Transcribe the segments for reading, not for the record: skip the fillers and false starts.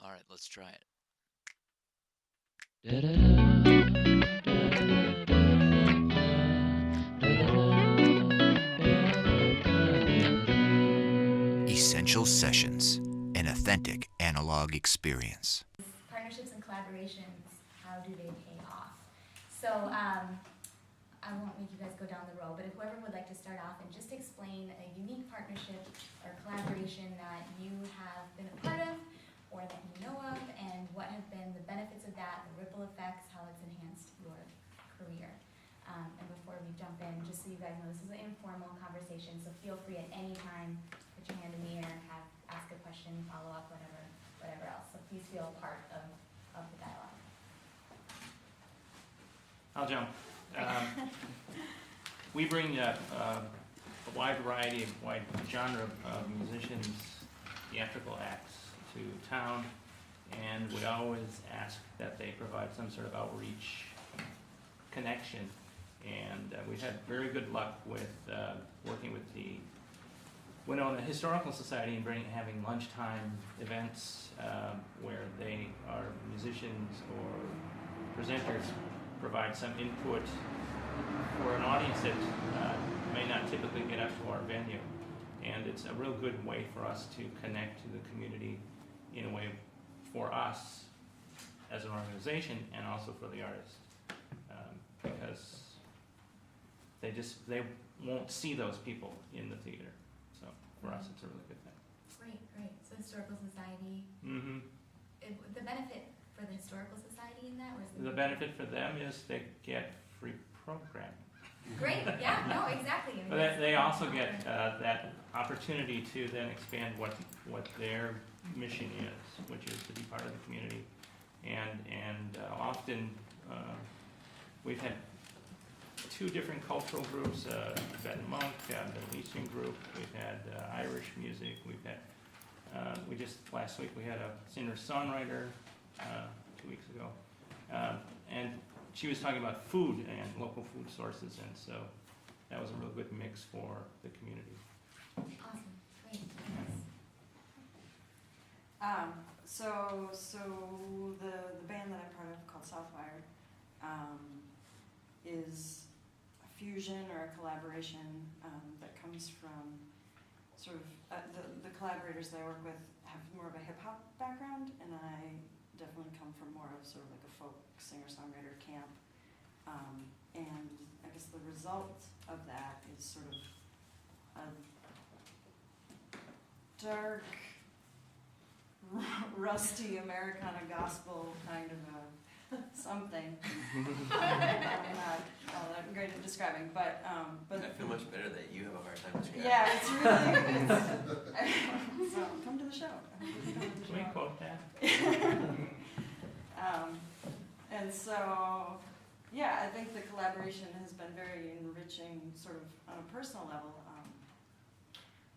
All right, let's try it. Essential Sessions, an authentic analog experience. Partnerships and collaborations, how do they pay off? So I won't make you guys go down the road, but if whoever would like to start off and just explain a unique partnership or collaboration that you have been a part of or that you know of, and what have been the benefits of that, the ripple effects, how it's enhanced your career. And before we jump in, just so you guys know, this is an informal conversation, so feel free at any time, put your hand in the air, ask a question, follow up, whatever else. So please feel part of the dialogue. I'll jump. We bring a wide variety, wide genre of musicians, theatrical acts to town, and we always ask that they provide some sort of outreach connection. And we've had very good luck with working with the Winona Historical Society and having lunchtime events where they are musicians or presenters provide some input for an audience that may not typically get up to our venue. And it's a real good way for us to connect to the community in a way for us as an organization and also for the artist. Because they won't see those people in the theater. So for us, it's a really good thing. Great. So Historical Society. Mm-hmm. The benefit for the Historical Society in that, or is The benefit for them is they get free programming. Great. Yeah. No. Exactly. But they also get that opportunity to then expand what their mission is, which is to be part of the community, and often we've had two different cultural groups, Tibetan monk, Middle Eastern group. We've had Irish music. We've had last week we had a singer-songwriter 2 weeks ago, and she was talking about food and local food sources, and so that was a real good mix for the community. Awesome. Great. So the band that I'm part of called Southwire is a fusion or a collaboration that comes from sort of the collaborators that I work with have more of a hip hop background, and I definitely come from more of sort of like a folk singer-songwriter camp. And I guess the result of that is sort of a dark, rusty Americana gospel kind of a something. I'm not all that great at describing, but I feel much better that you have a hard time describing. yeah, it's really so come to the show. Can we quote that? And so, yeah, I think the collaboration has been very enriching, sort of on a personal level.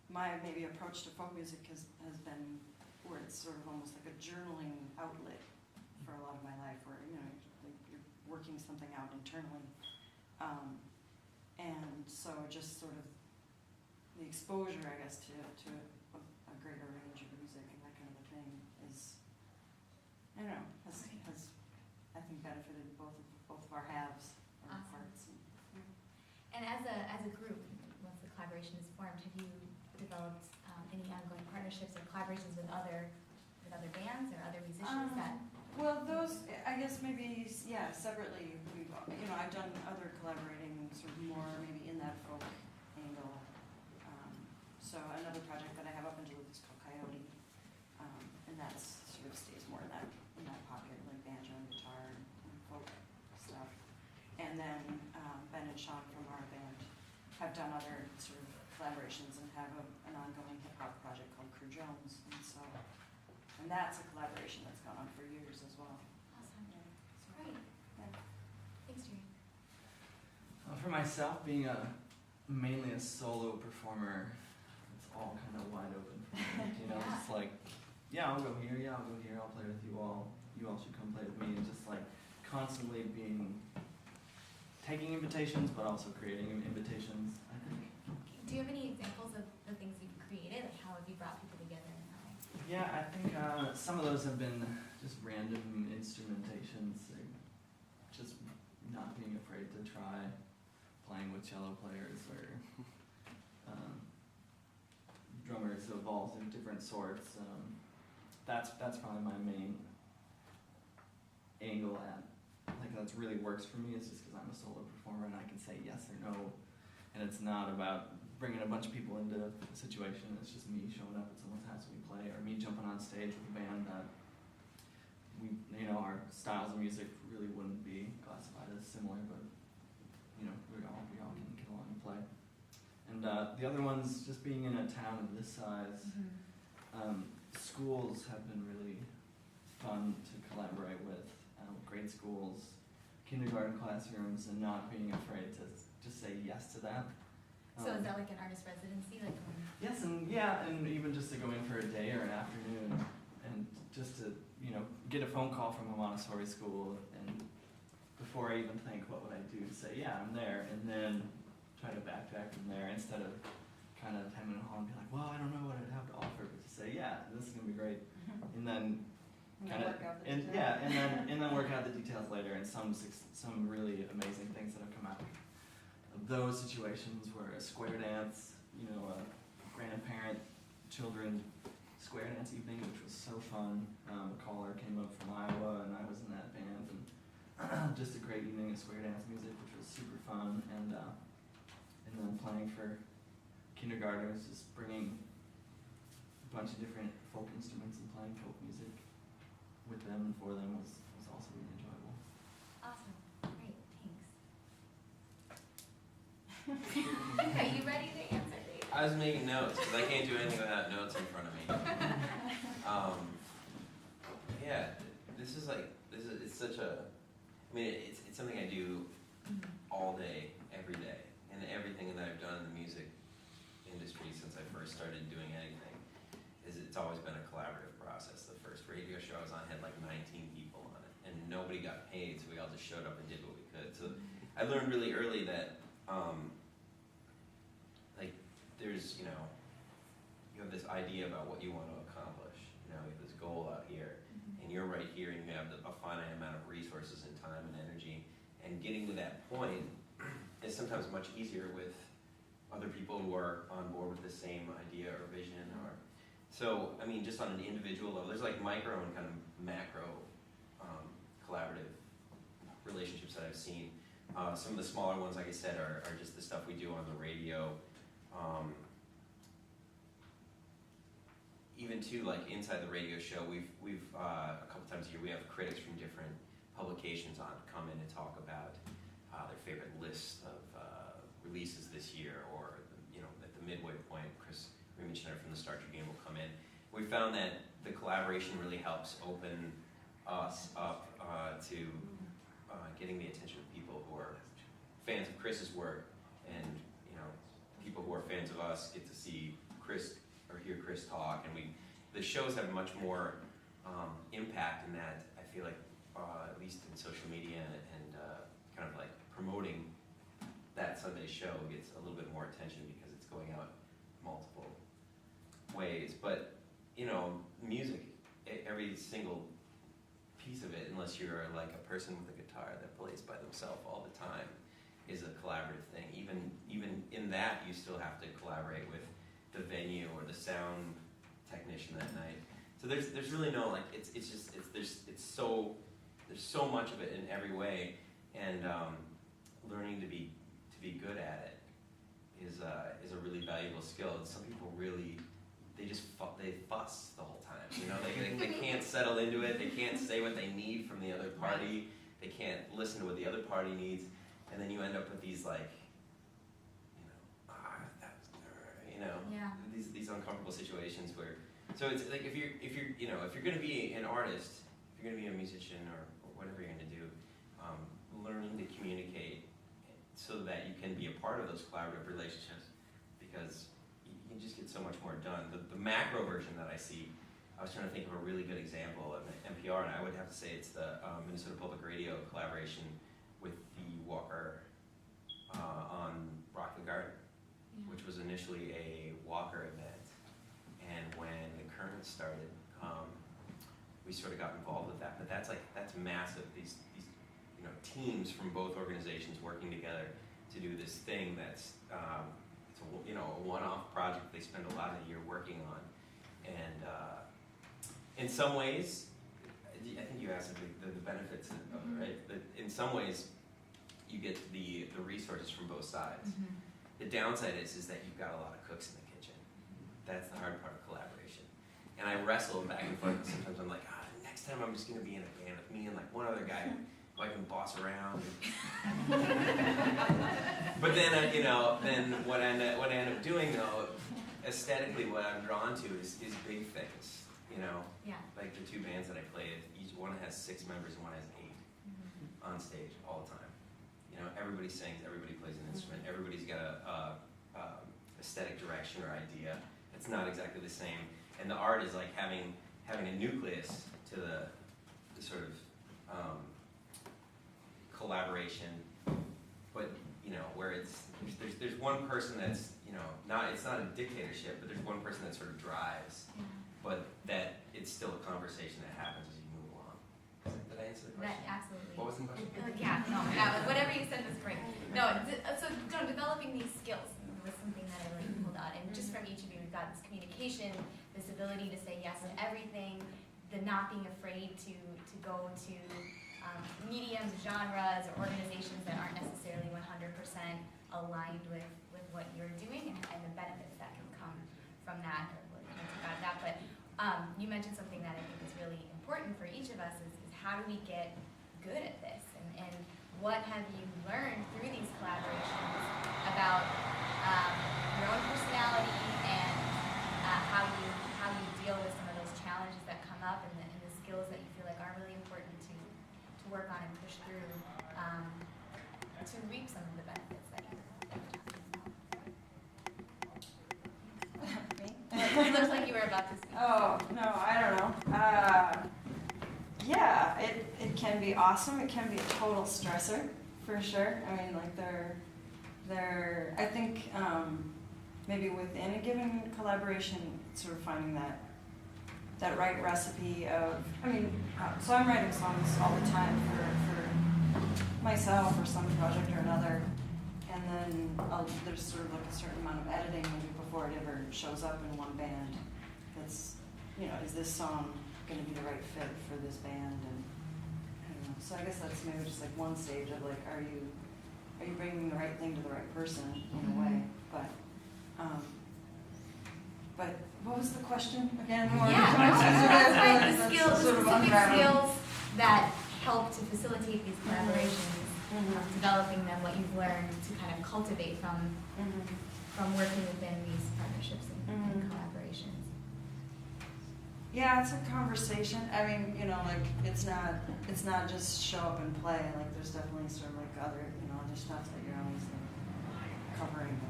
My maybe approach to folk music has been where it's sort of almost like a journaling outlet for a lot of my life, where like you're working something out internally, and so just sort of the exposure, I guess, to a greater range of music and that kind of a thing is, I don't know, has I think benefited both of our halves, our Awesome. parts. And as a group, once the collaboration is formed, have you developed any ongoing partnerships or collaborations with other bands or other musicians that? Well, those, I guess maybe, yeah, separately, I've done other collaborating sort of more maybe in that folk angle. So another project that I have up in Duluth is called Coyote, and that's sort of stays more in that pocket, like banjo and guitar and folk stuff. And then Ben and Sean from our band have done other sort of collaborations and have an ongoing hip hop project called Crew Jones, and that's a collaboration that's gone on for years as well. Awesome. Yeah. Great. Yeah. Thanks, Jerree. For myself, being mainly a solo performer, it's all kind of wide open for me. Yeah. It's like, yeah, I'll go here, I'll play with you all should come play with me, and just like constantly taking invitations, but also creating invitations, I think. Do you have any examples of the things you've created? Like how have you brought people together and how? Yeah, I think Some of those have been just random instrumentations, like just not being afraid to try playing with cello players or drummers of all different sorts. That's probably my main angle at, like, that's really works for me, is just because I'm a solo performer and I can say yes or no, and it's not about bringing a bunch of people into a situation. It's just me showing up at someone's house and we play, or me jumping on stage with a band that we, our styles of music really wouldn't be classified as similar, but we all can get along and play. And the other one's just being in a town of this size. Schools have been really fun to collaborate with, grade schools, kindergarten classrooms, and not being afraid to just say yes to that. So is that like an artist residency? Yes, and even just to go in for a day or an afternoon, and just to get a phone call from a Montessori school, and before I even think what would I do, to say yeah, I'm there, and then try to backtrack from there instead of kind of hemming and hawing and be like, well, I don't know what I'd have to offer, but to say yeah, this is gonna be great, and then kind of and then work out the details later, and some really amazing things that have come out of those situations were a square dance, a grandparent children square dance evening, which was so fun. A caller came up from Iowa, and I was in that band, and just a great evening of square dance music, which was super fun. And then playing for kindergartners, just bringing a bunch of different folk instruments and playing folk music with them and for them was also really enjoyable. Awesome. Great. Thanks. Are you ready to answer, Dave? I was making notes because I can't do anything without notes in front of me. Yeah, it's such a. I mean, it's something I do all day, every day, and everything that I've done in the music industry since I first started doing anything it's always been a collaborative process. The first radio show I was on had like 19 people on it, and nobody got paid, so we all just showed up and did what we could. So I learned really early that like there's you have this idea about what you want to accomplish. You have this goal out here, and you're right here, and you have a finite amount of resources and time and energy. And getting to that point is sometimes much easier with other people who are on board with the same idea or vision. So, I mean, just on an individual level, there's like micro and kind of macro collaborative relationships that I've seen. Some of the smaller ones, like I said, are just the stuff we do on the radio. Even too, like inside the radio show, we've a couple times a year we have critics from different publications on come in and talk about their favorite list of releases this year, or at the midway point, Chris Riemenschneider from the Star Tribune will come in. We found that the collaboration really helps open us up to getting the attention of people who are fans of Chris's work, and people who are fans of us get to see Chris or hear Chris talk, and the shows have much more impact in that. I feel like at least in social media and kind of like promoting that Sunday show gets a little bit more attention because it's going out multiple ways. But music, every single piece of it, unless you're like a person with a guitar that plays by themselves all the time, is a collaborative thing. Even in that, you still have to collaborate with the venue or the sound technician that night. So there's really no there's so much of it in every way, and learning to be good at it is a really valuable skill. And some people really they fuss the whole time. They can't settle into it. They can't say what they need from the other party. They can't listen to what the other party needs, and then you end up with these these uncomfortable situations where. So it's like if you're going to be an artist, if you're going to be a musician or whatever you're going to do, learning to communicate so that you can be a part of those collaborative relationships, because you can just get so much more done. The macro version that I see, I was trying to think of a really good example of NPR, and I would have to say it's the Minnesota Public Radio collaboration with the Walker on Rock the Garden, which was initially a Walker event. And when the Currents started, we sort of got involved with that. But that's massive. These teams from both organizations working together to do this thing that's it's a one-off project they spend a lot of the year working on, and in some ways, I think you asked the benefits of it, right? But in some ways, you get the resources from both sides. Mm-hmm. The downside is that you've got a lot of cooks in the kitchen. That's the hard part of collaboration. And I wrestle back and forth. Sometimes I'm like, next time I'm just going to be in a band with me and like one other guy who I can boss around. But then, then what I end up doing though, aesthetically, what I'm drawn to is big things. Yeah. Like the two bands that I played, each one has 6 members and one has 8 on stage all the time. Everybody sings, everybody plays an instrument, everybody's got a aesthetic direction or idea. It's not exactly the same, and the art is like having a nucleus to the sort of collaboration, but where there's one person that's it's not a dictatorship, but there's one person that sort of drives, but that it's still a conversation that happens as you move along. Did I answer the question? Absolutely. What was the question? Whatever you said was great. So developing these skills was something that I really pulled out, and just from each of you, we've got this communication, this ability to say yes to everything, the not being afraid to go to mediums, genres, or organizations that aren't necessarily 100% aligned with what you're doing, and the benefits that can come from that, or what you think about that. But you mentioned something that I think is really important for each of us is how do we get good at this, and what have you learned through these collaborations about your own personality and how you deal with some of those challenges that come up, and the skills that you feel like are really important to work on and push through to reap some of the benefits that you're talking about. It looks like you were about to speak. Oh, no, I don't know. Yeah, it can be awesome. It can be a total stressor, for sure. I mean, like they're I think maybe within a given collaboration, sort of finding that right recipe of, so I'm writing songs all the time for myself or some project or another, and then there's sort of like a certain amount of editing maybe before it ever shows up in one band. That's, is this song going to be the right fit for this band? And I don't know. So I guess that's maybe just like one stage of like, are you bringing the right thing to the right person in a way? But what was the question again? That's right. The skills, sort of specific unraveling. skills that help to facilitate these collaborations, developing them, what you've learned to kind of cultivate from working within these partnerships and collaborations. Yeah, it's a conversation. I mean, like it's not just show up and play. Like there's definitely sort of like other stuff that you're always like covering.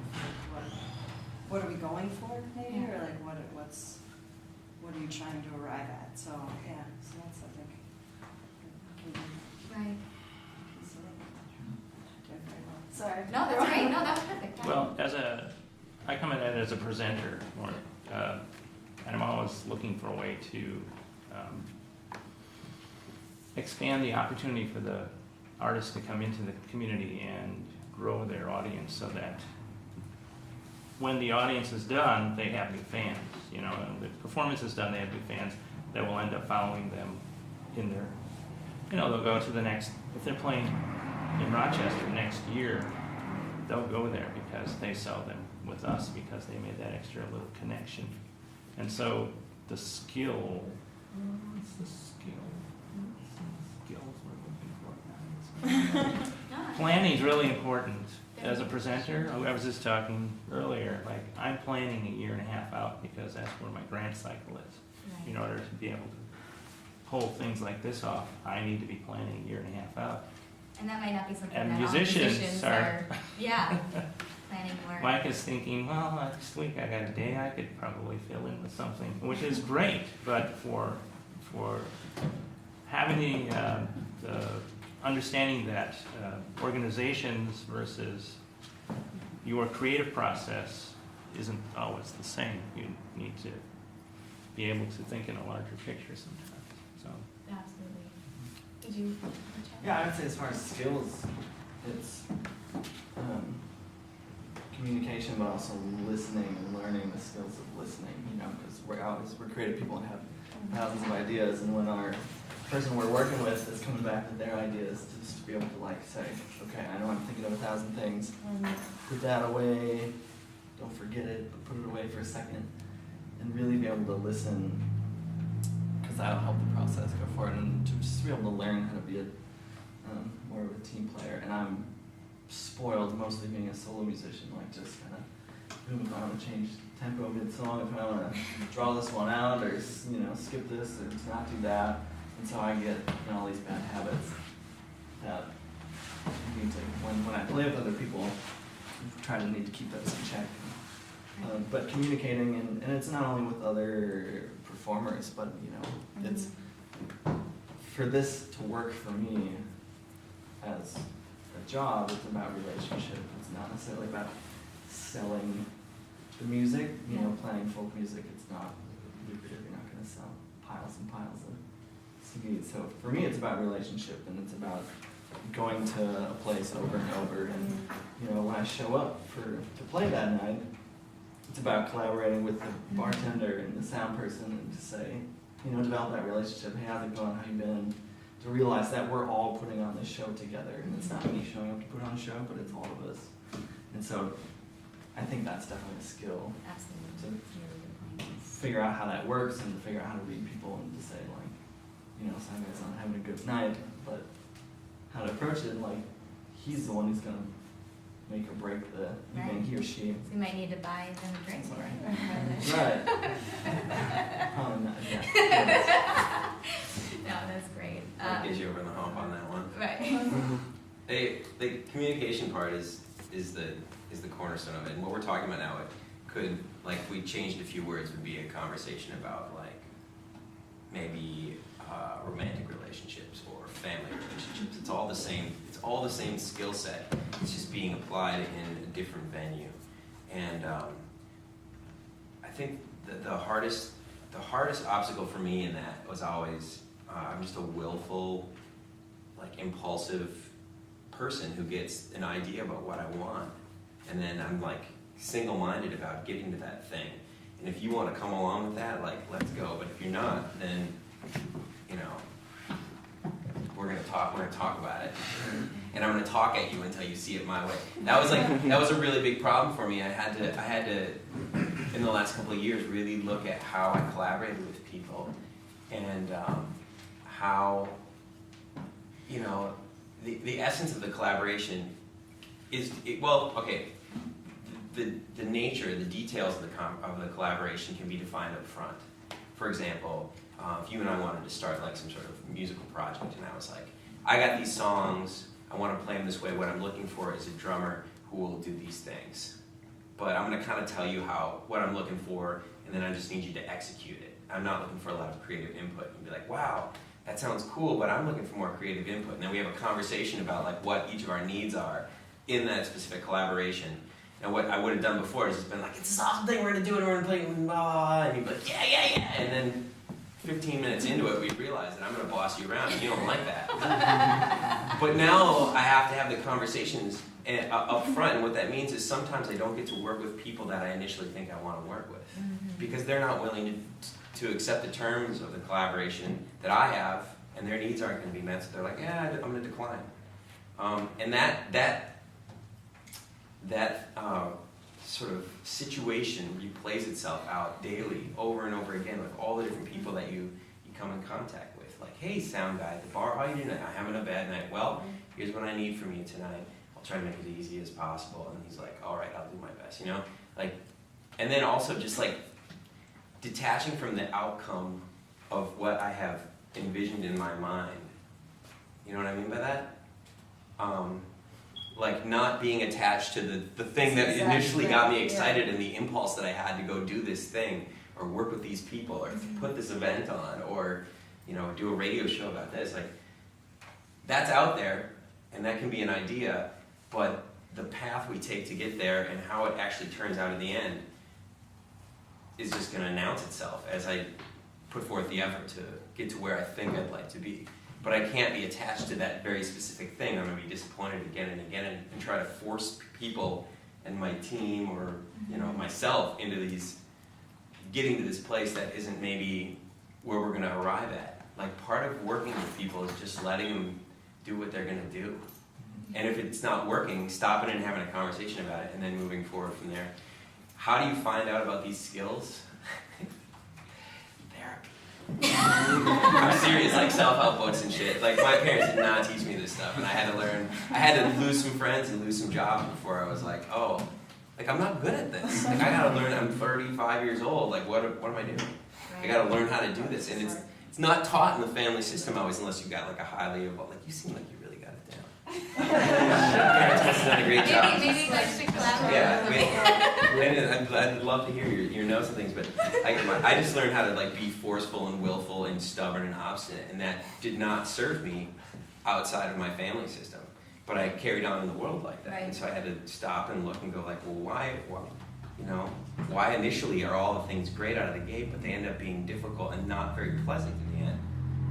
What are we going for, maybe, or like what are you trying to arrive at? So yeah, so that's I think. Right. Sorry. No, that's great. No, that was perfect. Well, I come at it as a presenter more, and I'm always looking for a way to expand the opportunity for the artists to come into the community and grow their audience, so that when the audience is done, they have new fans. And the performance is done, they have new fans that will end up following them in their. They'll go to the next. If they're playing in Rochester next year, they'll go there because they saw them with us, because they made that extra little connection. And so the skill, what's the skill? Skills we're looking for. Planning is really important. As a presenter, I was just talking earlier, like I'm planning a year and a half out because that's where my grant cycle is. Right. In order to be able to pull things like this off, I need to be planning a year and a half out. And that might not be something And that all musicians are planning more. Mike is thinking, well, next week I got a day I could probably fill in with something, which is great, but for having the understanding that organizations versus your creative process isn't always the same. You need to be able to think in a larger picture sometimes. So, Absolutely. Did you? Yeah, I would say as far as skills, it's communication, but also listening and learning the skills of listening, because we're creative people and have thousands of ideas, and when our person we're working with is coming back with their ideas, just to be able to say, okay, I know I'm thinking of 1,000 things, put that away, don't forget it, but put it away for a second, and really be able to listen, because that'll help the process go forward, and to just be able to learn how to be more of a team player. And I'm spoiled mostly being a solo musician, just kind of, if I want to change tempo mid-song, if I want to draw this one out, or skip this, or not do that, and so I get all these bad habits that need to, when I play with other people, I need to keep those in check. But communicating, and it's not only with other performers, but it's for this to work for me as a job. It's about relationship. It's not necessarily about selling the music. Playing folk music, it's not lucrative. You're not going to sell piles and piles of CDs. So for me, it's about relationship, and it's about going to a place over and over. And when I show up to play that night, it's about collaborating with the bartender and the sound person, and to say, develop that relationship. Hey, how's it going? How you been? To realize that we're all putting on this show together, and it's not me showing up to put on a show, but it's all of us. And so, I think that's definitely a skill. Absolutely. To figure out how that works, and to figure out how to read people, and to say some guy's not having a good night, but how to approach it, he's the one who's gonna make or break the evening, he or she. So you might need to buy them a drink. Right. Probably not, yeah. No, that's great. That gets you over the hump on that one. Right. The communication part is the cornerstone of it. And what we're talking about now, it could, if we changed a few words, would be a conversation about maybe romantic relationships or family relationships. It's all the same skill set. It's just being applied in a different venue. And I think the hardest obstacle for me in that was always I'm just a willful, impulsive person who gets an idea about what I want, and then I'm single-minded about getting to that thing. And if you want to come along with that, let's go. But if you're not, then we're gonna talk about it, and I'm gonna talk at you until you see it my way. That was a really big problem for me. I had to in the last couple of years really look at how I collaborated with people, and how the essence of the collaboration is the nature, the details of the collaboration can be defined up front. For example, if you and I wanted to start some sort of musical project, and I was I got these songs, I want to play them this way, what I'm looking for is a drummer who will do these things. But I'm going to kind of tell you what I'm looking for, and then I just need you to execute it. I'm not looking for a lot of creative input. And be wow, that sounds cool, but I'm looking for more creative input. And then we have a conversation about what each of our needs are in that specific collaboration. And what I would have done before is just been it's this awesome thing, we're going to do it, and we're going to play, blah, and you'd be yeah. And then 15 minutes into it, we realize that I'm going to boss you around, and you don't like that. But now I have to have the conversations up front, and what that means is sometimes I don't get to work with people that I initially think I want to work with, because they're not willing to accept the terms of the collaboration that I have, and their needs aren't going to be met, so they're I'm going to decline. And that sort of situation replays itself out daily, over and over again, with all the different people that you come in contact with. Hey, sound guy at the bar, how you doing? I'm having a bad night. Well, here's what I need from you tonight. I'll try to make it as easy as possible. And he's all right, I'll do my best, and then also just detaching from the outcome of what I have envisioned in my mind. You know what I mean by that? Not being attached to the thing that initially got me excited, and the impulse that I had to go do this thing, or work with these people, or put this event on, or do a radio show about this. That's out there, and that can be an idea, but the path we take to get there and how it actually turns out in the end is just going to announce itself as I put forth the effort to get to where I think I'd like to be. But I can't be attached to that very specific thing. I'm going to be disappointed again and again and try to force people and my team or myself into getting to this place that isn't maybe where we're going to arrive at. Like, part of working with people is just letting them do what they're going to do. And if it's not working, stopping and having a conversation about it and then moving forward from there. How do you find out about these skills? Therapy. I'm serious, like self-help books and shit. Like, my parents did not teach me this stuff, and I had to learn. I had to lose some friends and lose some jobs before I was like, oh, like, I'm not good at this. Like, I gotta learn. I'm 35 years old. Like, what am I doing? I gotta learn how to do this, and it's not taught in the family system always, unless you got like a highly evolved. Like, you seem like you really got it down. Parents must have done a great job. Maybe like should collaborate. Yeah, I'd love to hear your notes and things, but I just learned how to like be forceful and willful and stubborn and obstinate, and that did not serve me outside of my family system. But I carried on in the world like that, and so I had to stop and look and go like, well, why initially are all the things great out of the gate, but they end up being difficult and not very pleasant in the end,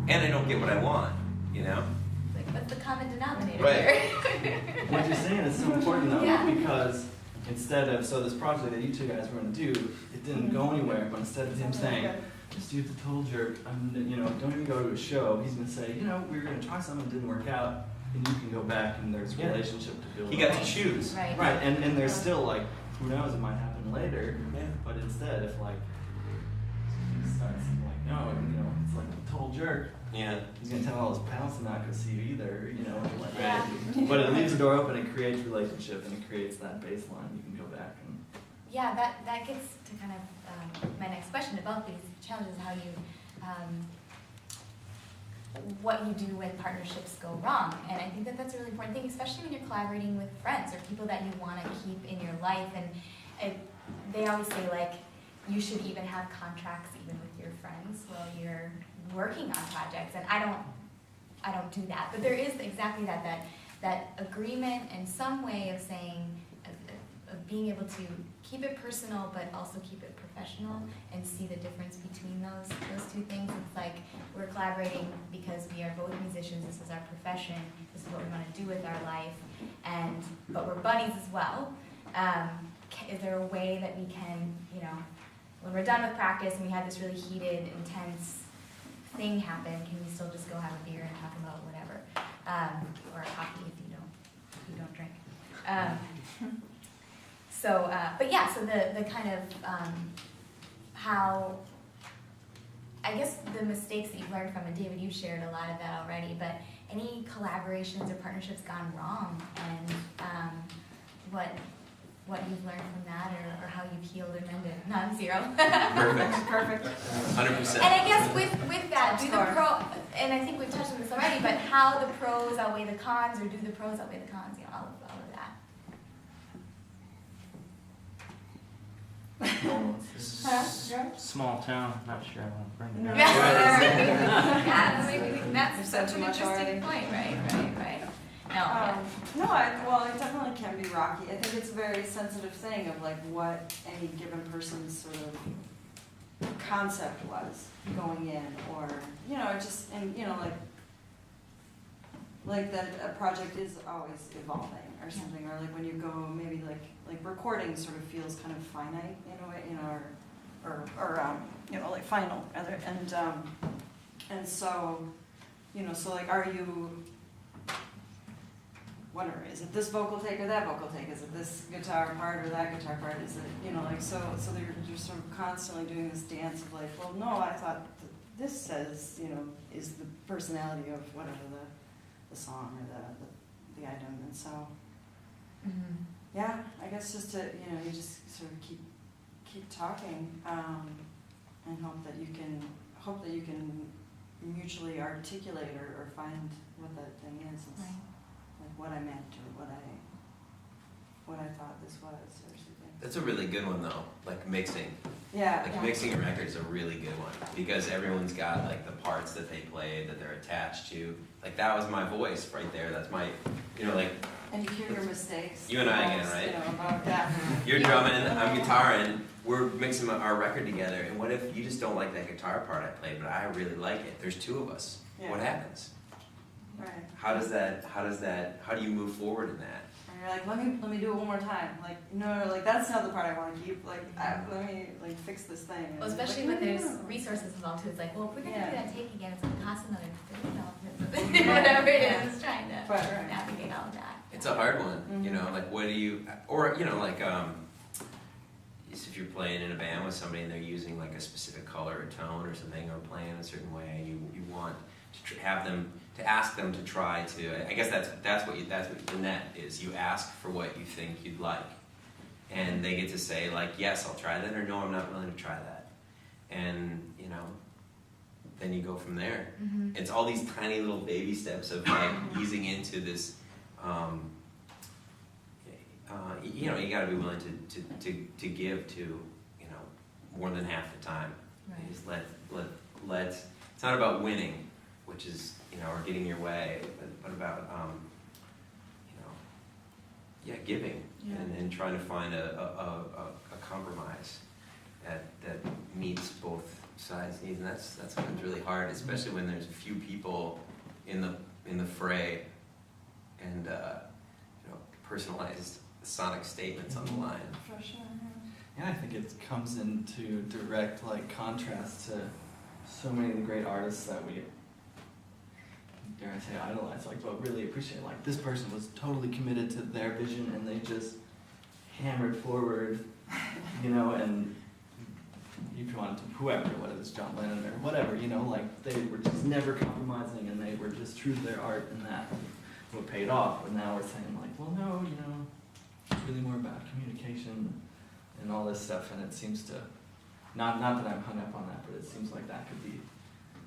and I don't get what I want, Like, what's the common denominator Right. here? What you're saying is so important though, Yeah. because instead of, so this project that you two guys were going to do, it didn't go anywhere, but instead of him saying, this dude's a total jerk, don't even go to a show, he's going to say, we were going to try something, it didn't work out, and you can go back and there's a relationship to build. He got to choose. Right. Right, and there's still like, who knows, it might happen later, Yeah. but instead if like, he starts like, no, it's like a total jerk, Yeah. he's going to tell all his pals to not go see you either, like, Yeah. but it leaves the door open, it creates relationship, and it creates that baseline, you can go back and. Yeah, that gets to kind of my next question about these challenges, how you, what you do when partnerships go wrong. And I think that that's a really important thing, especially when you're collaborating with friends or people that you want to keep in your life. And they always say, like, you should even have contracts even with your friends while you're working on projects. And I don't do that. But there is exactly that agreement and some way of saying, of being able to keep it personal but also keep it professional and see the difference between those two things. It's like we're collaborating because we are both musicians, this is our profession, this is what we want to do with our life, but we're buddies as well. Is there a way that we can, when we're done with practice and we had this really heated, intense thing happen, can we still just go have a beer and talk about whatever? Or a coffee if you don't drink. So the kind of how, I guess the mistakes that you've learned from, and David, you shared a lot of that already, but any collaborations or partnerships gone wrong, and what you've learned from that, or how you've healed or mended? None, zero. Perfect. 100%. And I guess with that, and I think we've touched on this already, but how the pros outweigh the cons, or do the pros outweigh the cons, all of that. Small town, not sure I want to bring it up. Yeah, that's such an much interesting already. point, right? No, It definitely can be rocky. I think it's a very sensitive thing of like what any given person's sort of concept was going in, or like that a project is always evolving or something, or like when you go maybe like recording sort of feels kind of finite in a way, or like final, and so so like are you wondering, is it this vocal take or that vocal take? Is it this guitar part or that guitar part? Is it, so you're sort of constantly doing this dance of like, well, no, I thought this says, is the personality of whatever the song or the item. And so, yeah, I guess just to, you just sort of keep talking, and hope that you can mutually articulate or find what that thing is. It's like what I meant, or what I thought this was, or something. That's a really good one though, like mixing. Yeah. Mixing a record is a really good one, because everyone's got like the parts that they play that they're attached to. Like that was my voice right there. That's my, And you hear your mistakes. You and I again, right? About that. You're drumming, I'm guitaring, we're mixing our record together, and what if you just don't like that guitar part I played, but I really like it? There's two of us. Yeah. What happens? Right. How do you move forward in that? And you're like, let me do it one more time. Like, no, like that's not the part I want to keep. Like, let me like fix this thing. Well, especially when there's resources involved too. It's like, well, if we're gonna do Yeah. that take again, it's gonna cost another $30, whatever it is. It's trying to Right. navigate all of that. It's a hard one, you Mhm. know, like what do you, or, you know, like, if you're playing in a band with somebody and they're using like a specific color or tone or something, or playing a certain way, you want to have them, to ask them to try to, I guess that's what the net is. You ask for what you think you'd like. And they get to say like, yes, I'll try that, or no, I'm not willing to try that. And, you know, then you go from there. Mm-hmm. It's all these tiny little baby steps of like easing into this, you know, you got to be willing to give to, you know, more than half the time. Right. Just let. It's not about winning, which is, you know, or getting your way, but about you know, yeah, giving. Yeah. And trying to find a compromise that meets both sides' needs, and that's sometimes really hard, especially when there's a few people in the fray, and you know, personalized sonic statements on the line. For sure. Yeah, I think it comes into direct like contrast to so many of the great artists that we, dare I say, idolize, like, but really appreciate. Like, this person was totally committed to their vision, and they just hammered forward, you know. And if you wanted to, whoever, whether it's John Lennon or whatever, you know, like they were just never compromising, and they were just true to their art, and that what paid off. But now we're saying like, well, no, you know, it's really more about communication and all this stuff, and it seems to, not that I'm hung up on that, but it seems like that could be,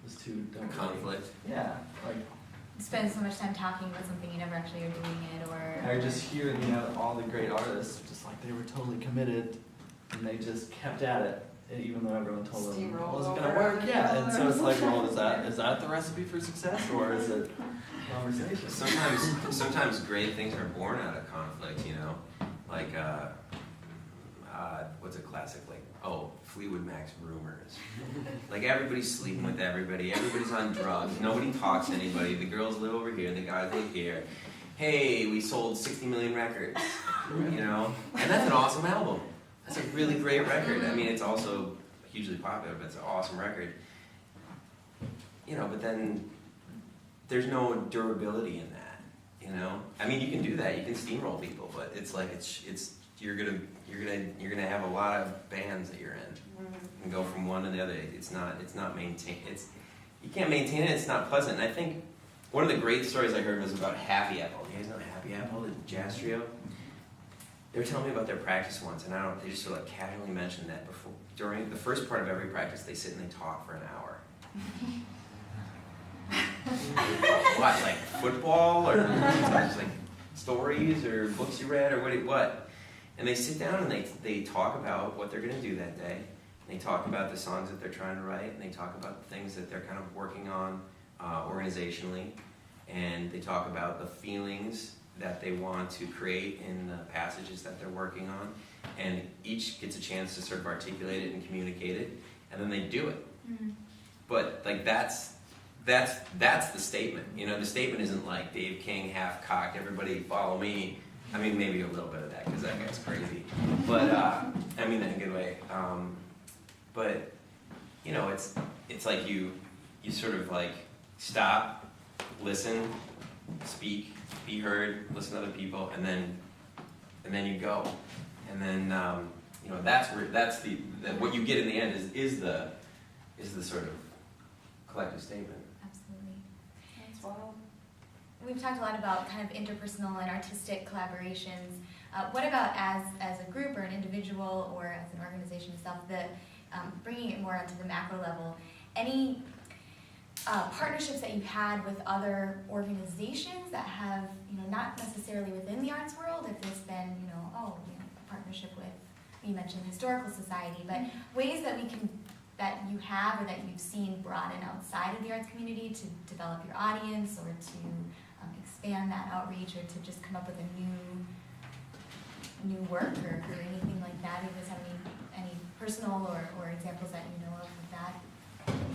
those two don't really- Conflict. Yeah, like, Spend so much time talking about something you never actually are doing it, or I just hear, you know, all the great artists, just like they were totally committed, and they just kept at it, and even though everyone told them it Steamrolled wasn't gonna over work. and Yeah, over and so it's like, well, and is that the recipe for success, or is it conversation? Sometimes great things are born out of conflict, you know, like what's a classic, like, oh, Fleetwood Mac's Rumors. Like, everybody's sleeping with everybody's on drugs, nobody talks to anybody, the girls live over here, the guys live here. Hey, we sold 60 million records, you know, and that's an awesome album. That's a really great record. I mean, it's also hugely popular, but it's an awesome record. You know, but then there's no durability in that, you know. I mean, you can do that, you can steamroll people, but it's like you're gonna have a lot of bands that you're in, and go from one to the other. It's not maintained. You can't maintain it. It's not pleasant. And I think one of the great stories I heard was about Happy Apple. You guys know Happy Apple, the jazz trio? They were telling me about their practice once, and they just sort of casually mentioned that during the first part of every practice, they sit and they talk for an hour. What, like football, or just like stories, or books you read, or what? And they sit down and they talk about what they're going to do that day. And they talk about the songs that they're trying to write, and they talk about the things that they're kind of working on organizationally, and they talk about the feelings that they want to create in the passages that they're working on, and each gets a chance to sort of articulate it and communicate it, and then they do it. Mm-hmm. But like that's the statement. You know, the statement isn't like Dave King, half-cocked, everybody follow me. I mean, maybe a little bit of that, because that guy's crazy. But, I mean that in a good way. But, you know, it's like you sort of like stop, listen, speak, be heard, listen to other people, and then you go. And then, you know, that's the what you get in the end is the sort of collective statement. Absolutely. That's wild. We've talked a lot about kind of interpersonal and artistic collaborations. What about as a group or an individual or as an organization itself, bringing it more onto the macro level? Any partnerships that you've had with other organizations that have, you know, not necessarily within the arts world, if it's been, you know, a partnership with, you mentioned the Historical Society, but ways that you have or that you've seen brought in outside of the arts community to develop your audience or to expand that outreach, or to just come up with a new work or anything like that? Do you guys have any personal or examples that you know of that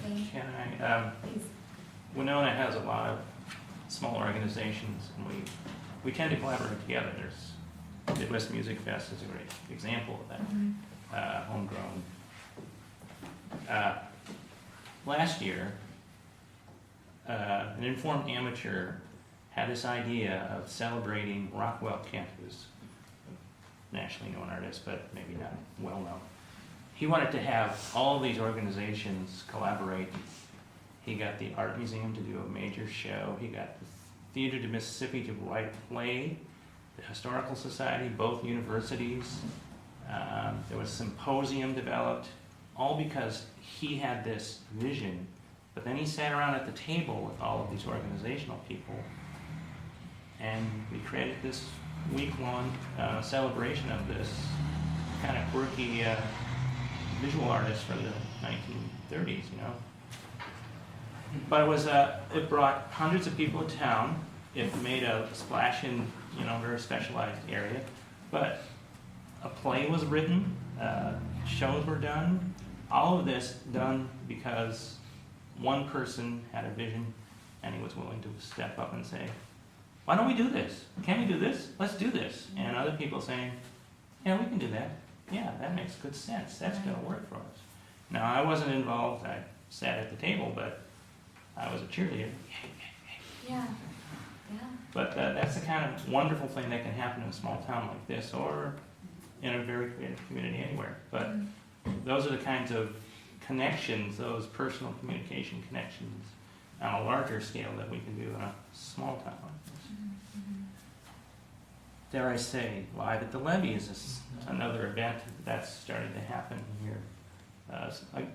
thing? Can I, Please. Winona has a lot of small organizations, and we tend to collaborate together. There's Midwest Music Fest is a great example of that, Mm-hmm. homegrown. Last year, an informed amateur had this idea of celebrating Rockwell Kent, who's a nationally known artist, but maybe not well known. He wanted to have all these organizations collaborate. He got the Art Museum to do a major show. He got the Theater de Mississippi to write a play, the Historical Society, both universities. There was a symposium developed, all because he had this vision. But then he sat around at the table with all of these organizational people, and we created this week-long celebration of this kind of quirky visual artist from the 1930s, you know. But it brought hundreds of people to town. It made a splash in, you know, a very specialized area. But a play was written, shows were done. All of this done because one person had a vision, and he was willing to step up and say, "Why don't we do this? Can we do this? Let's do this." And other people saying, "Yeah, we can do that. Yeah, that makes good sense. That's going to work for us." Now, I wasn't involved. I sat at the table, but I was a cheerleader. Yeah. Yeah. But that's the kind of wonderful thing that can happen in a small town like this, or in a very creative community anywhere. But those are the kinds of connections, those personal communication connections on a larger scale that we can do in a small town like this. Dare I say, Live at the Levee is another event that's starting to happen here.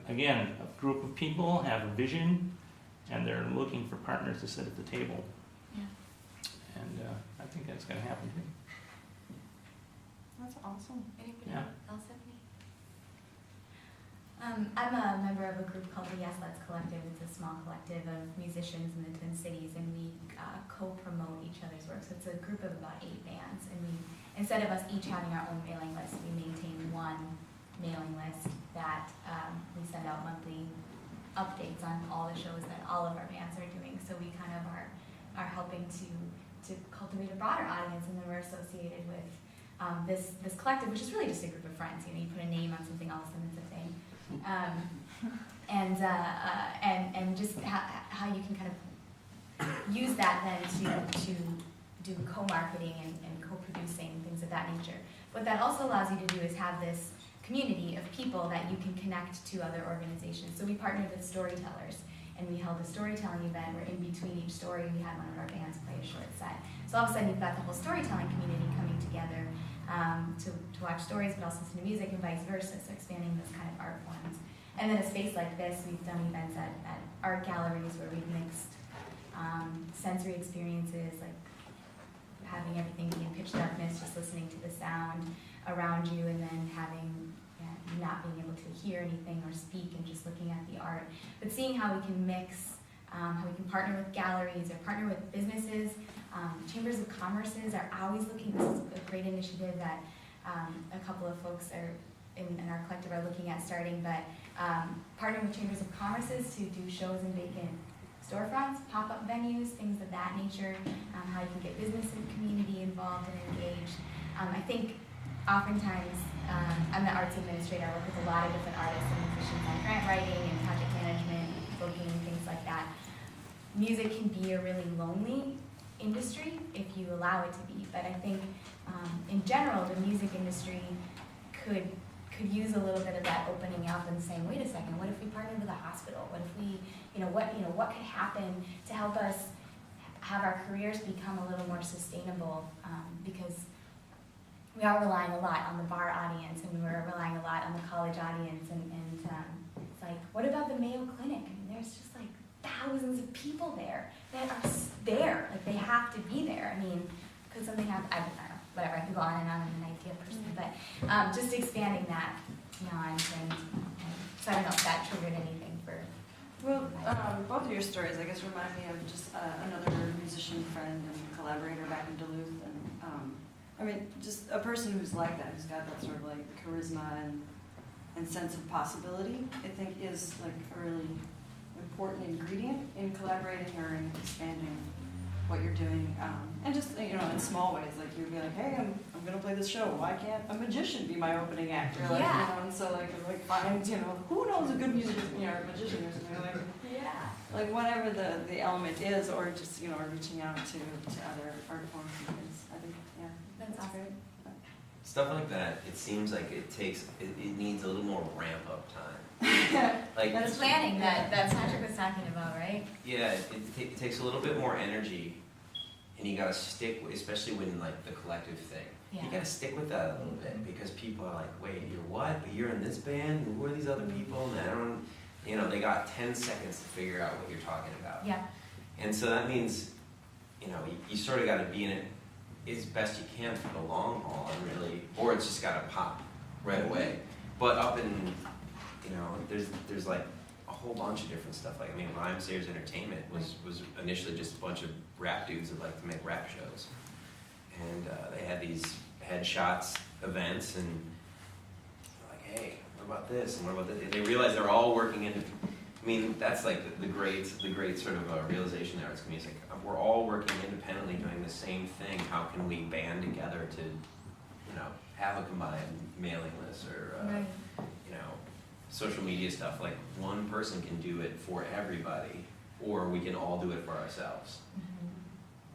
Again, a group of people have a vision, and they're looking for partners to sit at the table. Yeah. And I think that's going to happen too. That's awesome. Anybody Yeah. else have any? I'm a member of a group called the Yes Let's Collective. It's a small collective of musicians in the Twin Cities, and we co-promote each other's work. So it's a group of about 8 bands, and we, instead of us each having our own mailing list, we maintain one mailing list that we send out monthly updates on all the shows that all of our bands are doing. So we kind of are helping to cultivate a broader audience, and then we're associated with this collective, which is really just a group of friends. You know, you put a name on something else, and it's a thing. And just how you can kind of use that then to do co-marketing and co-producing, things of that nature. What that also allows you to do is have this community of people that you can connect to other organizations. So we partnered with storytellers, and we held a storytelling event where in between each story we had one of our bands play a short set. So all of a sudden you've got the whole storytelling community coming together to watch stories, but also listen to music, and vice versa, so expanding those kind of art forms. And then a space like this, we've done events at art galleries where we've mixed sensory experiences, like having everything be in pitch darkness, just listening to the sound around you, and then having not being able to hear anything or speak and just looking at the art. But seeing how we can mix, how we can partner with galleries or partner with businesses. Chambers of Commerces are always looking, this is a great initiative that a couple of folks are in our collective are looking at starting, but partnering with Chambers of Commerces to do shows in vacant storefronts, pop-up venues, things of that nature, how you can get business and community involved and engaged. I think oftentimes, I'm the arts administrator. I work with a lot of different artists and musicians on grant writing and project management, booking, things like that. Music can be a really lonely industry if you allow it to be, but I think in general the music industry could use a little bit of that opening up and saying, wait a second, what if we partnered with a hospital? What if we, what could happen to help us have our careers become a little more sustainable? Because we are relying a lot on the bar audience, and we're relying a lot on the college audience, and it's like, what about the Mayo Clinic? I mean, there's just like thousands of people there that are there, like they have to be there. I mean, could something happen? I don't know, whatever, I could go on and on, I'm an idea person, but just expanding that beyond, and so I don't know if that triggered anything for. Well, both of your stories, I guess, remind me of just another musician friend and collaborator back in Duluth, and I mean, just a person who's like that, who's got that sort of like charisma and and sense of possibility, I think is like a really important ingredient in collaborating or in expanding what you're doing. And just, you know, in small ways, like you'd be like, hey, I'm gonna play this show. Why can't a magician be my opening act? Or like, Yeah. you know, and so like find, you know, who knows a good musician, you know, or magician or something Yeah. like whatever the element is, or just, you know, reaching out to other art forms and things. I think, yeah, That's awesome. great. Stuff like that, it seems like it needs a little more ramp up time. Like, That's planning that Patrick was talking about, right? yeah, it takes a little bit more energy, and you gotta stick, especially when like the collective thing. Yeah. You gotta stick with that a little bit, because people are like, wait, you're what? But you're in this band, and who are these other people? And I don't, you know, they got 10 seconds to figure out what you're talking about. Yeah. And so that means, you know, you sort of gotta be in it as best you can for the long haul, and really, or it's just gotta pop right away. But up in, you know, there's like a whole bunch of different stuff. Like, I mean, Rhyme Sayers Entertainment was initially just a bunch of rap dudes that like to make rap shows, and they had these headshots events, and like, hey, what about this and what about that? They realized they're all working in. I mean, that's like the great sort of realization there. It's music. We're all working independently, doing the same thing. How can we band together to, you know, have a combined mailing list or, Right. you know, social media stuff? Like, one person can do it for everybody, or we can all do it for ourselves,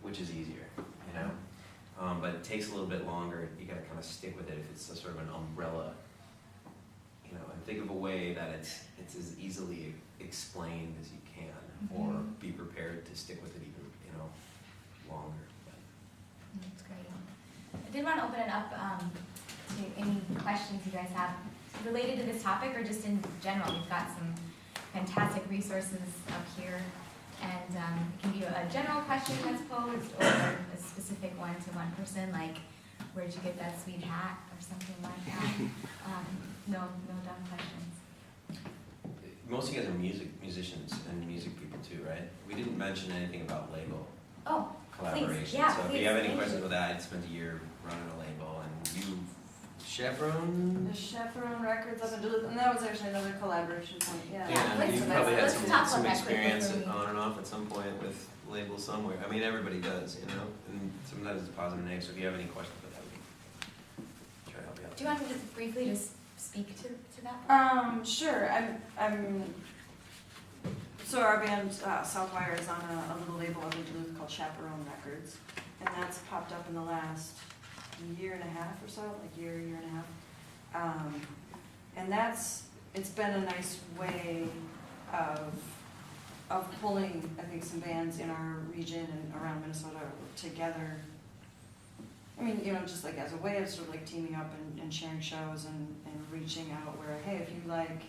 which is easier, you know? But it takes a little bit longer. You gotta kind of stick with it if it's a sort of an umbrella, you know, and think of a way that it's as easily explained as you can, or be prepared to stick with it even, you know, longer. That's great. I did want to open it up to any questions you guys have related to this topic or just in general. We've got some fantastic resources up here, and it can be a general question that's posed or a specific one to one person, like where'd you get that sweet hat or something like that. No dumb questions. Most of you guys are musicians and music people too, right? We didn't mention anything about label Oh, collaboration. yeah, So if please, you have any thank questions you. with that, I spent a year running a label, and you chaperone. The Chaperone Records up in Duluth, and that was actually another collaboration point. Yeah. let's- you probably had let's talk some about that quickly experience before we- on and off at some point with labels somewhere. I mean, everybody does, you know, and sometimes it's positive and negative. So if you have any questions about that, we can try to help you out. Do you want me to just briefly just speak to that? Sure. So our band Southwire is on a little label up in Duluth called Chaperone Records, and that's popped up in the last year and a half or so, like year and a half. And it's been a nice way of pulling, I think, some bands in our region and around Minnesota together. I mean, you know, just like as a way of sort of like teaming up and sharing shows and reaching out where, hey, if you like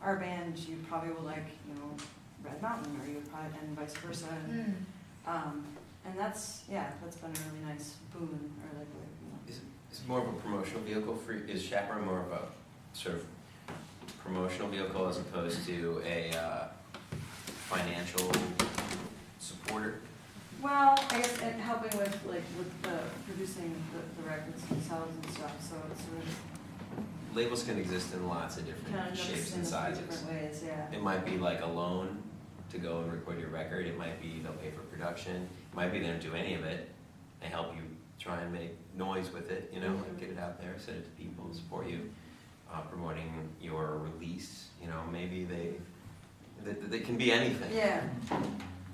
our band, you probably will like, you know, Red Mountain, or you would probably, and vice versa. And that's been a really nice boon, or like, you know. Is it more of a promotional vehicle for? Is Chaperone more of a sort of promotional vehicle as opposed to a financial supporter? Well, I guess and helping with the producing the records themselves and stuff. So it's sort of Labels can exist in lots of different kind of shapes in and a few sizes. different ways. Yeah. It might be like a loan to go and record your record. It might be they'll pay for production. It might be they don't do any of it. They help you try and make noise with it, you know, like get it out there, send it to people, support you, promoting your release. You know, maybe they can be anything, Yeah.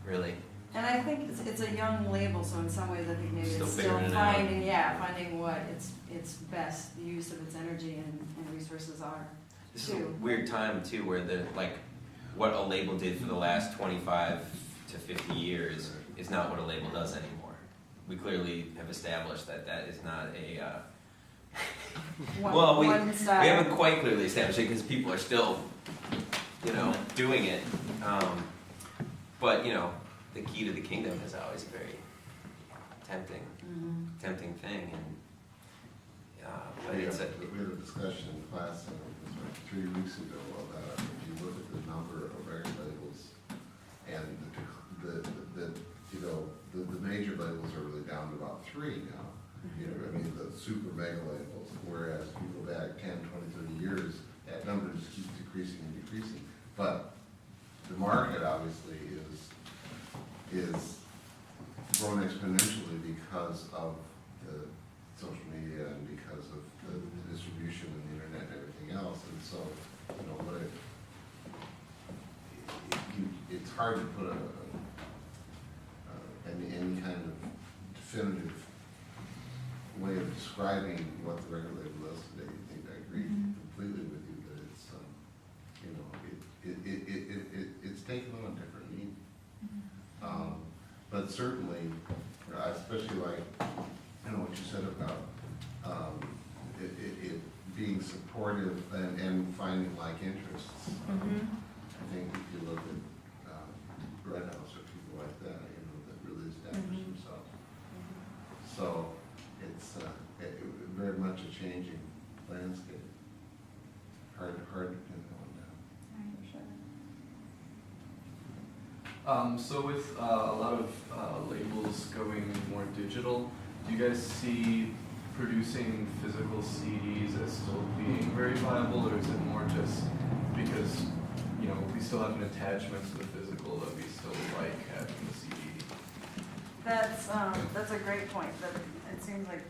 really. And I think it's a young label, so in some ways I think maybe Still it's still figuring it out. finding what its best use of its energy and resources are. This is a weird time too, where what a label did for the last 25 to 50 years is not what a label does anymore. We clearly have established that is not a. Well, we haven't quite clearly established it because people are still, you know, doing it. But you know, the key to the kingdom is always a very tempting thing, and but we it's had a discussion in class, I think it was like 3 weeks ago, about if you look at the number of record labels, and the major labels are really down to about 3 now. You know, I mean, the super mega labels, whereas if you go back 10, 20, 30 years, at that number just keeps decreasing and decreasing. But the market obviously is grown exponentially because of the social media and because of the distribution and the internet and everything else. And so, you know, what it's hard to put any kind of definitive way of describing what the record label is today. I think I agree completely with you that it's, you know, it's taken on a different meaning. But certainly, especially like, you know, what you said about it being supportive and finding like interests. I think if you look at Red House or people like that, you know, that really establish themselves. So it's very much a changing landscape. Hard to pin that one down. So with a lot of labels going more digital, do you guys see producing physical CDs as still being very viable, or is it more just because, you know, we still have an attachment to the physical that we still like having the CD? That's a great point. That it seems like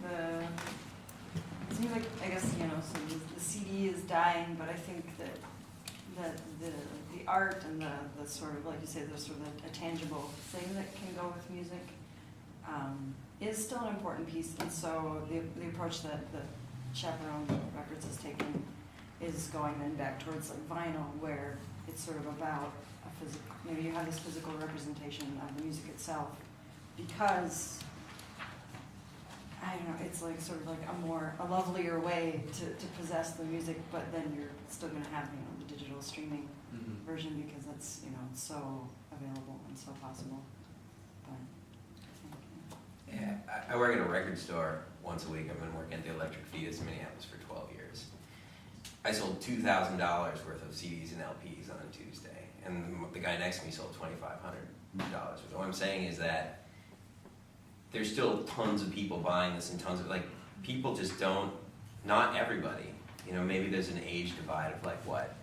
I guess, you know, so the CD is dying, but I think that the art and the sort of, like you say, the sort of a tangible thing that can go with music is still an important piece. And so the approach that Chaperone Records has taken is going then back towards like vinyl, where it's sort of about a physical, you know, you have this physical representation of the music itself, because I don't know, it's like sort of like a lovelier way to possess the music, but then you're still going to have, you know, the digital streaming version, because that's, you know, it's so available and so possible. But Yeah, I work at a record store once a week. I've been working at the Electric Fetus in Minneapolis for 12 years. I sold $2,000 worth of CDs and LPs on a Tuesday, and the guy next to me sold $2,500. What I'm saying is that there's still tons of people buying this, and tons of, like, people just don't, not everybody, you know, maybe there's an age divide of like, what,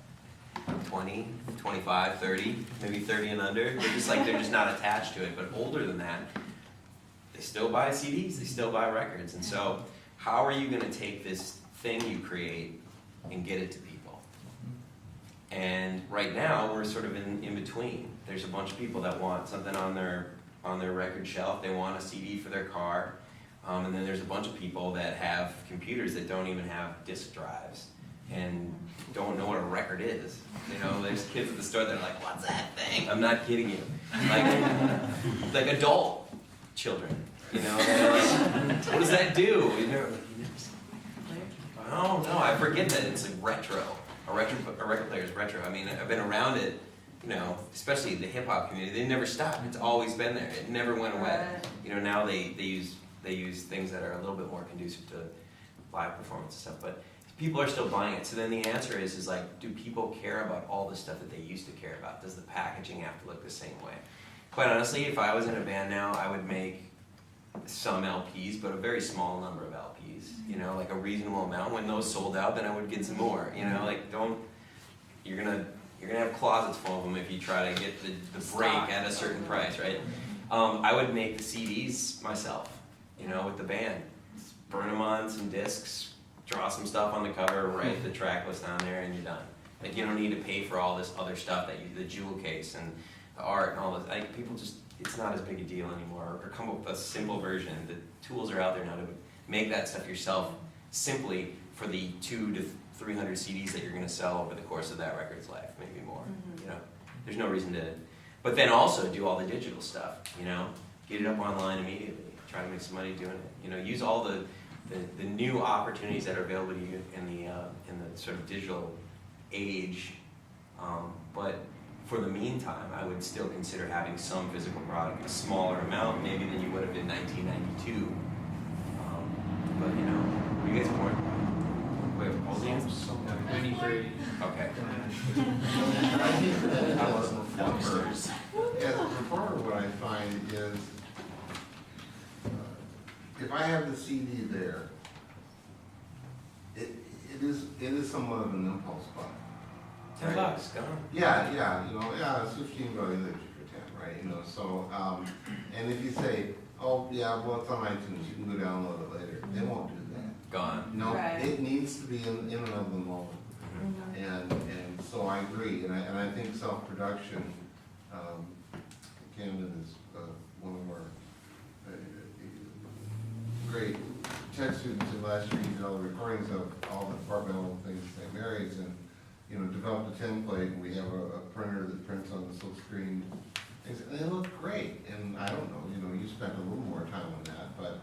20, 25, 30, maybe 30 and under. They're just like, they're just not attached to it. But older than that, they still buy CDs, they still buy records. And so how are you going to take this thing you create and get it to people? And right now, we're sort of in between. There's a bunch of people that want something on their record shelf. They want a CD for their car. And then there's a bunch of people that have computers that don't even have disk drives and don't know what a record is. You know, there's kids at the store that are like, what's that thing? I'm not kidding you. Like adult children, you know, they're like, what does that do? You know, oh, no, I forget that it's like retro. A record player is retro. I mean, I've been around it, you know, especially the hip hop community. They never stopped. It's always been there. It never went away. You know, now they use things that are a little bit more conducive to live performance and stuff, but people are still buying it. So then the answer is like, do people care about all the stuff that they used to care about? Does the packaging have to look the same way? Quite honestly, if I was in a band now, I would make some LPs, but a very small number of LPs, you know, like a reasonable amount. When those sold out, then I would get some more, you know, like you're gonna have closets full of them if you try to get the break at a certain price, right? I would make the CDs myself, you know, with the band. Burn them on some discs, draw some stuff on the cover, write the track list on there, and you're done. Like, you don't need to pay for all this other stuff, the jewel case and the art and all this. Like, people just, it's not as big a deal anymore. Or come up with a simple version. The tools are out there now to make that stuff yourself simply for the 200 to 300 CDs that you're going to sell over the course of that record's life, maybe more. You know, there's no reason to. But then also do all the digital stuff. You know, get it up online immediately. Try to make some money doing it. You know, use all the new opportunities that are available to you in the sort of digital age. But for the meantime, I would still consider having some physical product, a smaller amount maybe than you would have in 1992. But you know, were you guys born? Wait, all the answers? 93. Okay. I was a performer. As a performer, what I find is, if I have the CD there, it it is somewhat of an impulse buy. $10, gone. Yeah, it's $15 that you for 10, right? So, and if you say, oh, yeah, well, it's on iTunes, you can go download it later, they won't do that. Gone. No, Right. it needs to be in and of the moment. And so I agree, and I think self-production, Camden is one of our great tech students in last year. He did all the recordings of all the departmental things at St. Mary's, and developed a template, and we have a printer that prints on the silk screen things, and they look great. And I don't know, you spent a little more time on that, but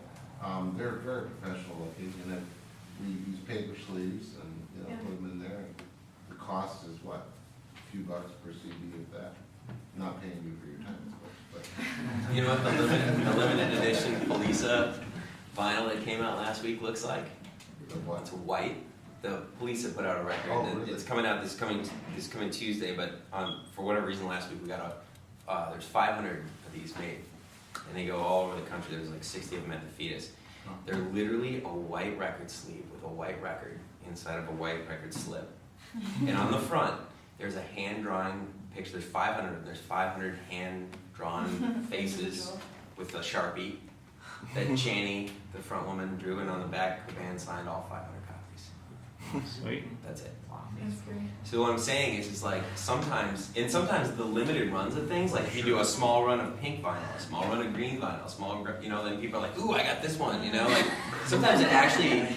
they're very professional looking, and we use paper sleeves and put them in there. And the cost is what, a few bucks per CD, if that. Not paying you for your time, of course, but. You know what the limited edition Polisa vinyl that came out last week looks like? It's white. The Polisa put out a record. Oh, and really? It's coming out this coming Tuesday, but for whatever reason last week we got there's 500 of these made, and they go all over the country. There's like 60 of them at the Fetus. They're literally a white record sleeve with a white record inside of a white record slip, and on the front there's a hand-drawing picture. There's 500 of them. There's 500 hand-drawn faces with a Sharpie that Chaney, the front woman, drew, and on the back the band signed all 500 copies. Sweet. That's it. That's great. So what I'm saying is like sometimes the limited runs of things, like if you do a small run of pink vinyl, a small run of green vinyl, then people are like, ooh, I got this one, like sometimes it actually,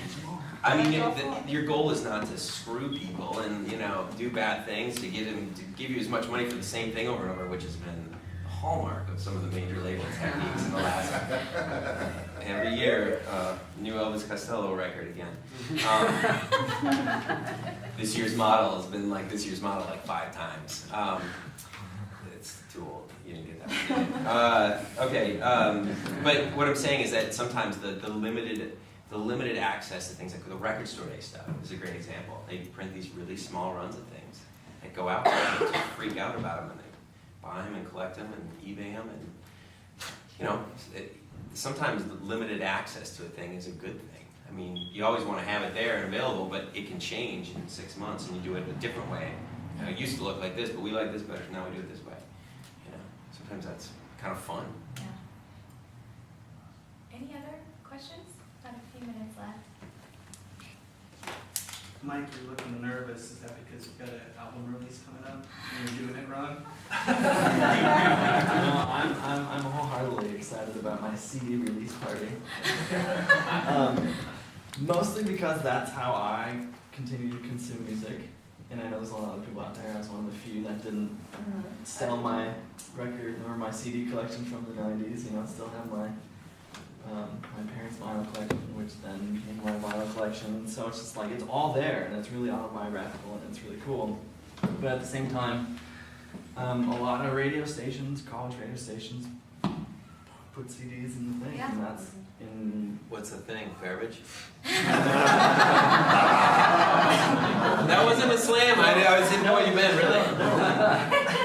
your goal is not to screw people and, do bad things to give you as much money for the same thing over and over, which has been the hallmark of some of the major label techniques in the last, every year, new Elvis Costello record again. This year's model has been like 5 times. It's too old. You didn't get that. Okay. But what I'm saying is that sometimes the limited access to things like the record store day stuff is a great example. They print these really small runs of things that go out and people freak out about them, and they buy them and collect them and eBay them, and sometimes the limited access to a thing is a good thing. You always want to have it there and available, but it can change in 6 months, and you do it a different way. It used to look like this, but we like this better, so now we do it this way. Sometimes that's kind of fun. Yeah. Any other questions? Got a few minutes left. Mike, you're looking nervous. Is that because you've got an album release coming up and you're doing it wrong? No, I'm wholeheartedly excited about my CD release party. Mostly because that's how I continue to consume music. And I know there's a lot of people out there. I was one of the few that didn't sell my record or my CD collection from the 90s. Still have my parents' vinyl collection, which then became my vinyl collection. And so it's just like, it's all there, and it's really autobiographical, and it's really cool. But at the same time, a lot of radio stations, college radio stations, put CDs in the thing, Yeah. and that's in... What's the thing, Fairbridge? That wasn't a slam. I didn't know what you meant, really.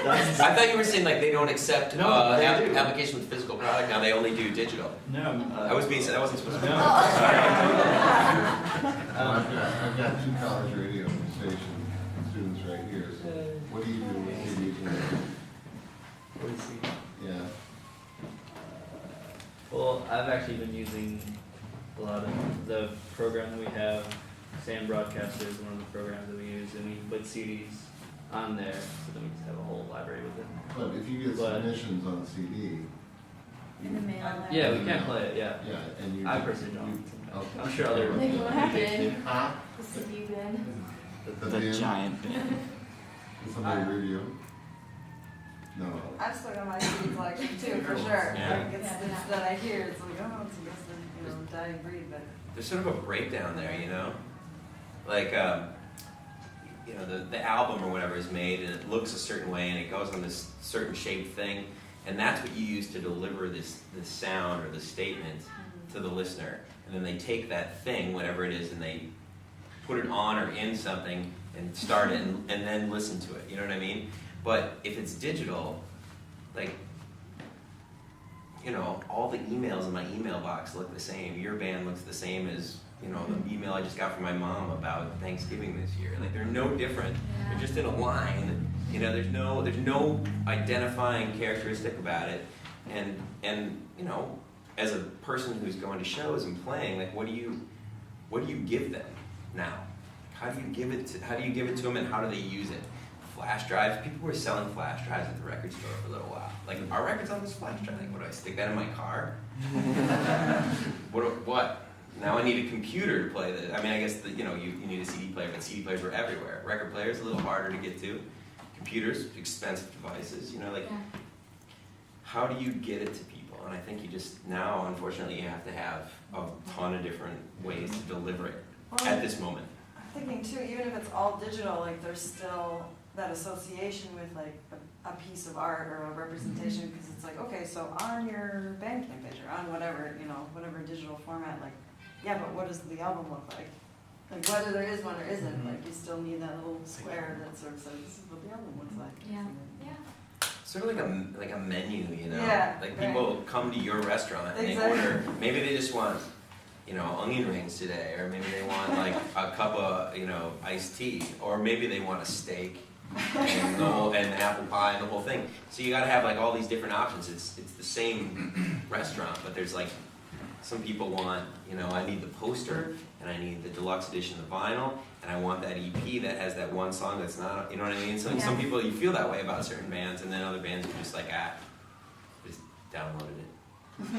I thought you were saying like they don't accept application with physical product now. They only do digital. No. That wasn't supposed to be. No. I've got 2 college radio station students right here, so what do you do with CDs? What is CD? Yeah. Well, I've actually been using a lot of the program that we have. Sam Broadcaster is one of the programs that we use, and we put CDs on there, so then we just have a whole library with it. But if you get submissions on CD. In the mail. Yeah, we can play it, yeah. Yeah, and you. I personally don't. Okay. I'm sure other Like what happened? Huh? The CD bin. The The band? giant bin. Is somebody radio? No. I've still got my CD collection too, for sure. Yeah. Like, it's that I hear, it's like, oh, it's just a, dying breed, but. There's sort of a breakdown there, like the album or whatever is made, and it looks a certain way, and it goes on this certain shaped thing, and that's what you use to deliver this sound or this statement to the listener. And then they take that thing, whatever it is, and they put it on or in something and start it and then listen to it. You know what I mean? But if it's digital, like, all the emails in my email box look the same. Your band looks the same as you know, the email I just got from my mom about Thanksgiving this year. Like, they're no different. Yeah. They're just in a line. You know, there's no identifying characteristic about it. And you know, as a person who's going to shows and playing, like, what do you give them now? How do you give it to them, and how do they use it? Flash drives. People were selling flash drives at the record store for a little while. Like, our record's on this flash drive. Like, what do I stick that in my car? What? Now I need a computer to play this. I mean, I guess you need a CD player, but CD players were everywhere. Record players a little harder to get to. Computers, expensive devices. You know, like, how do you get it to people? And I think you just now, unfortunately, you have to have a ton of different ways to deliver it at this moment. I'm thinking too, even if it's all digital, like there's still that association with like a piece of art or a representation, because it's like, okay, so on your Bandcamp page or on whatever, you know, whatever digital format, like, yeah, but what does the album look like? Like, whether there is one or isn't, like, you still need that little square that sort of says, this is what the album looks like. Yeah. Sort of like a menu, you know? Yeah, like, right. people come to your restaurant and Exactly. they order, maybe they just want, you know, onion rings today, or maybe they want like a cup of, you know, iced tea, or maybe they want a steak and and apple pie and the whole thing. So you gotta have like all these different options. It's the same restaurant, but there's like, some people want, you know, I need the poster, and I need the deluxe edition of vinyl, and I want that EP that has that one song that's not, you know what I mean? So some people, you feel that way about certain bands, and then other bands are just like, just downloaded it.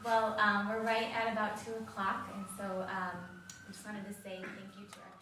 Well, we're right at about 2 o'clock, and so I just wanted to say thank you to our